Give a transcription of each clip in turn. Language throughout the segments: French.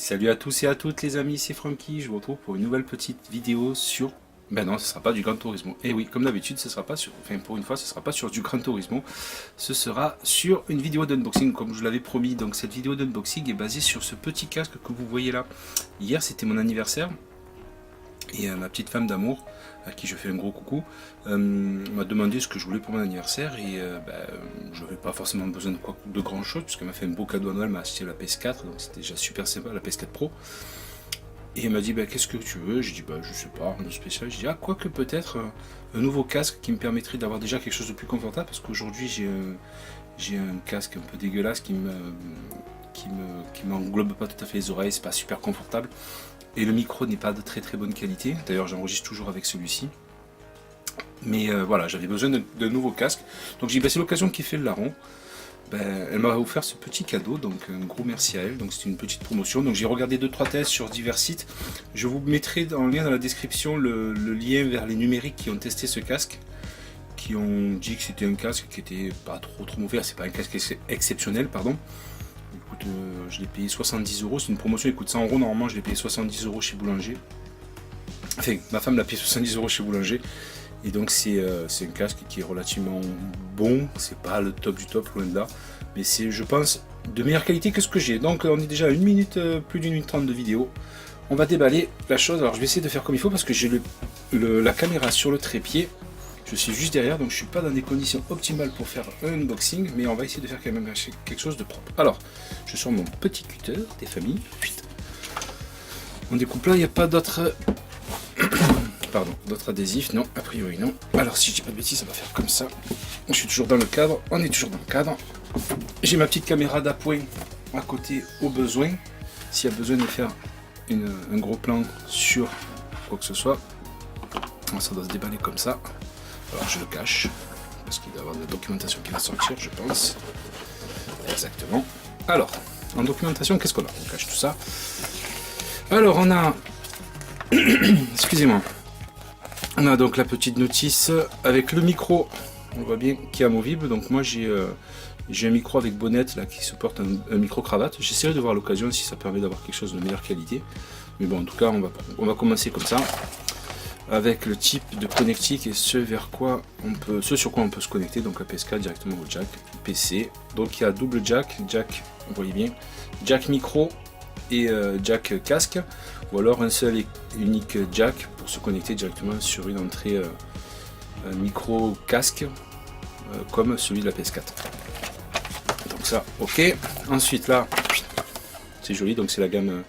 Salut à tous et à toutes les amis, c'est Francky, je vous retrouve pour une nouvelle petite vidéo sur... Ben non, ce sera pas du Gran Turismo. Et oui, comme d'habitude, ce sera pas sur... Enfin, pour une fois, ce sera pas sur du Gran Turismo. Ce sera sur une vidéo d'unboxing, comme je vous l'avais promis. Donc cette vidéo d'unboxing est basée sur ce petit casque que vous voyez là. Hier, c'était mon anniversaire. Et ma petite femme d'amour, à qui je fais un gros coucou, m'a demandé ce que je voulais pour mon anniversaire. Et je n'avais pas forcément besoin de grand chose, puisqu'elle m'a fait un beau cadeau à Noël, m'a acheté la PS4, donc c'était déjà super sympa, la PS4 Pro. Et elle m'a dit, qu'est-ce que tu veux? J'ai dit, je sais pas, rien de spécial. J'ai dit, quoique peut-être un nouveau casque qui me permettrait d'avoir déjà quelque chose de plus confortable, parce qu'aujourd'hui j'ai un casque un peu dégueulasse qui m'englobe pas tout à fait les oreilles, c'est pas super confortable. Et le micro n'est pas de très très bonne qualité. D'ailleurs, j'enregistre toujours avec celui-ci. Mais voilà, j'avais besoin de nouveaux casques. Donc j'ai dit, c'est l'occasion qui fait le larron. Elle m'a offert ce petit cadeau, donc un gros merci à elle. Donc c'est une petite promotion. Donc j'ai regardé 2-3 tests sur divers sites. Je vous mettrai en lien dans la description le lien vers les numériques qui ont testé ce casque, qui ont dit que c'était un casque qui était pas trop mauvais. C'est pas un casque exceptionnel, pardon. Écoute, je l'ai payé 70 €, c'est une promotion, il coûte 100 €, normalement je l'ai payé 70 € chez Boulanger. Enfin, ma femme l'a payé 70 € chez Boulanger. Et donc c'est un casque qui est relativement bon, c'est pas le top du top, loin de là. Mais c'est, je pense, de meilleure qualité que ce que j'ai. Donc on est déjà à plus d'une minute 30 de vidéo. On va déballer la chose, alors je vais essayer de faire comme il faut parce que j'ai la caméra sur le trépied. Je suis juste derrière, donc je suis pas dans des conditions optimales pour faire un unboxing, mais on va essayer de faire quand même quelque chose de propre. Alors, je sors mon petit cutter des familles. On découpe là, il n'y a pas d'autres... Pardon, d'autres adhésifs, non, a priori non. Alors si je dis pas de bêtises, ça va faire comme ça. Je suis toujours dans le cadre, on est toujours dans le cadre. J'ai ma petite caméra d'appoint à côté au besoin. S'il y a besoin de faire un gros plan sur quoi que ce soit. Ça doit se déballer comme ça. Alors je le cache, parce qu'il doit y avoir de la documentation qui va sortir, je pense. Exactement. Alors, en documentation, qu'est-ce qu'on a? On cache tout ça. Alors on a... Excusez-moi. On a donc la petite notice avec le micro, on voit bien, qui est amovible. Donc moi j'ai un micro avec bonnette là qui supporte un micro cravate. J'essaierai de voir à l'occasion si ça permet d'avoir quelque chose de meilleure qualité. Mais bon, en tout cas on va commencer comme ça, avec le type de connectique et ce sur quoi on peut se connecter. Donc la PS4 directement au jack PC. Donc il y a double jack, vous voyez bien, jack micro et jack casque, ou alors un seul et unique jack pour se connecter directement sur une entrée micro casque comme celui de la PS4. Donc ça, ok. Ensuite là, c'est joli, donc c'est la gamme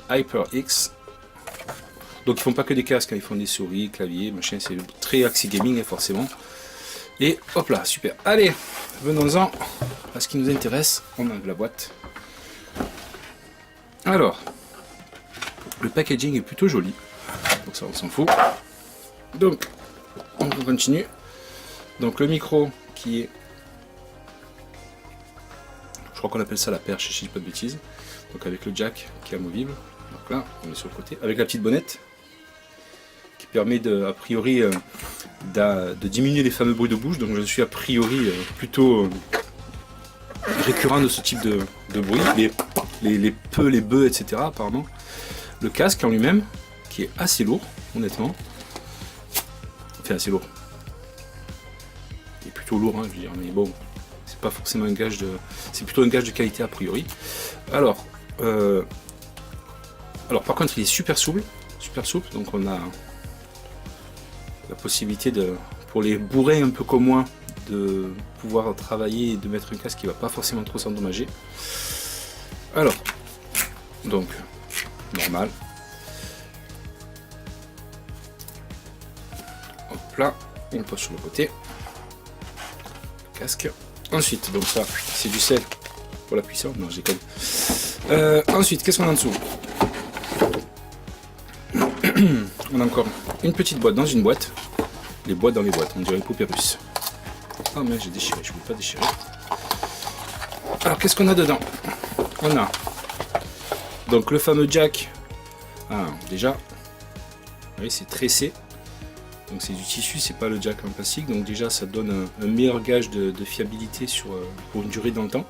HyperX. Donc ils font pas que des casques, hein, ils font des souris, claviers, machin, c'est très axé gaming hein, forcément. Et hop là, super. Allez, venons-en à ce qui nous intéresse. On enlève la boîte. Alors, le packaging est plutôt joli, donc ça on s'en fout. Donc, on continue. Donc le micro qui est, je crois qu'on appelle ça la perche, si je dis pas de bêtises. Donc avec le jack qui est amovible. Donc là, on est sur le côté, avec la petite bonnette qui permet a priori de diminuer les fameux bruits de bouche. Donc je suis a priori plutôt récurrent de ce type de bruit, les peu, les bœufs, etc. Pardon. Le casque en lui-même, qui est assez lourd, honnêtement. Enfin, assez lourd. Il est plutôt lourd, hein, je veux dire, mais bon, c'est pas forcément un gage de... C'est plutôt un gage de qualité a priori. Alors par contre, il est super souple, donc on a la possibilité pour les bourrins un peu comme moi, de pouvoir travailler et de mettre un casque qui va pas forcément trop s'endommager. Alors, donc, normal. Hop là, on le pose sur le côté. Casque. Ensuite, donc ça, c'est du sel pour la puissance. Non, je déconne. Ensuite, qu'est-ce qu'on a en dessous? On a encore une petite boîte dans une boîte. Les boîtes dans les boîtes, on dirait une poupée russe. Ah mais j'ai déchiré, je ne voulais pas déchirer. Alors qu'est-ce qu'on a dedans? On a donc le fameux jack. Ah déjà, vous voyez c'est tressé. Donc c'est du tissu, c'est pas le jack en plastique. Donc déjà ça donne un meilleur gage de fiabilité pour une durée dans le temps.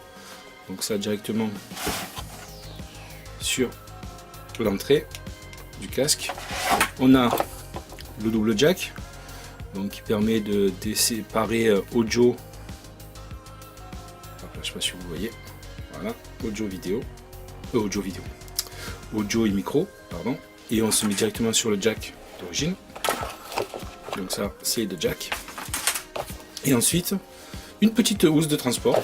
Donc ça directement sur l'entrée du casque. On a le double jack, donc qui permet de séparer audio. Je ne sais pas si vous voyez. Voilà, audio et micro, pardon. Et on se met directement sur le jack d'origine. Donc ça, c'est le jack. Et ensuite, une petite housse de transport.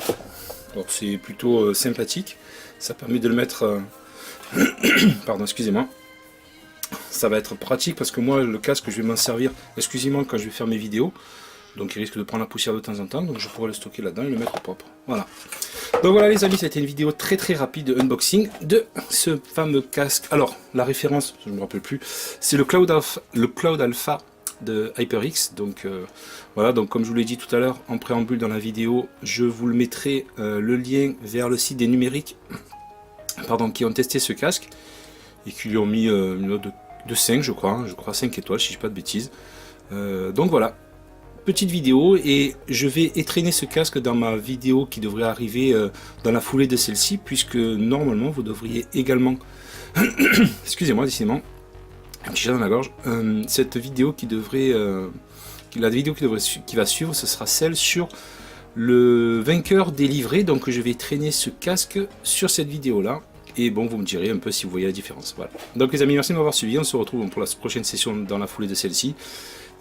Alors c'est plutôt sympathique. Ça permet de le mettre... pardon, excusez-moi. Ça va être pratique parce que moi, le casque, je vais m'en servir exclusivement quand je vais faire mes vidéos. Donc il risque de prendre la poussière de temps en temps. Donc je pourrais le stocker là-dedans et le mettre propre. Voilà. Donc voilà les amis, c'était une vidéo très très rapide de unboxing de ce fameux casque. Alors, la référence, je ne me rappelle plus, c'est le Cloud Alpha de HyperX. Donc voilà, donc comme je vous l'ai dit tout à l'heure en préambule dans la vidéo, je vous le mettrai le lien vers le site des numériques qui ont testé ce casque et qui lui ont mis une note de 5 je crois 5 étoiles si je ne dis pas de bêtises. Donc voilà, petite vidéo, et je vais étraîner ce casque dans ma vidéo qui devrait arriver dans la foulée de celle-ci, puisque normalement vous devriez également excusez-moi décidément un petit chat dans la gorge, cette vidéo qui devrait qui va suivre, ce sera celle sur le vainqueur des livrets. Donc je vais traîner ce casque sur cette vidéo là, et bon, vous me direz un peu si vous voyez la différence. Voilà. Donc les amis, merci de m'avoir suivi, on se retrouve pour la prochaine session dans la foulée de celle-ci.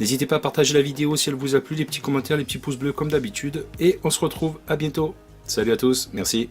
N'hésitez pas à partager la vidéo si elle vous a plu, les petits commentaires, les petits pouces bleus comme d'habitude, et on se retrouve à bientôt. Salut à tous, merci.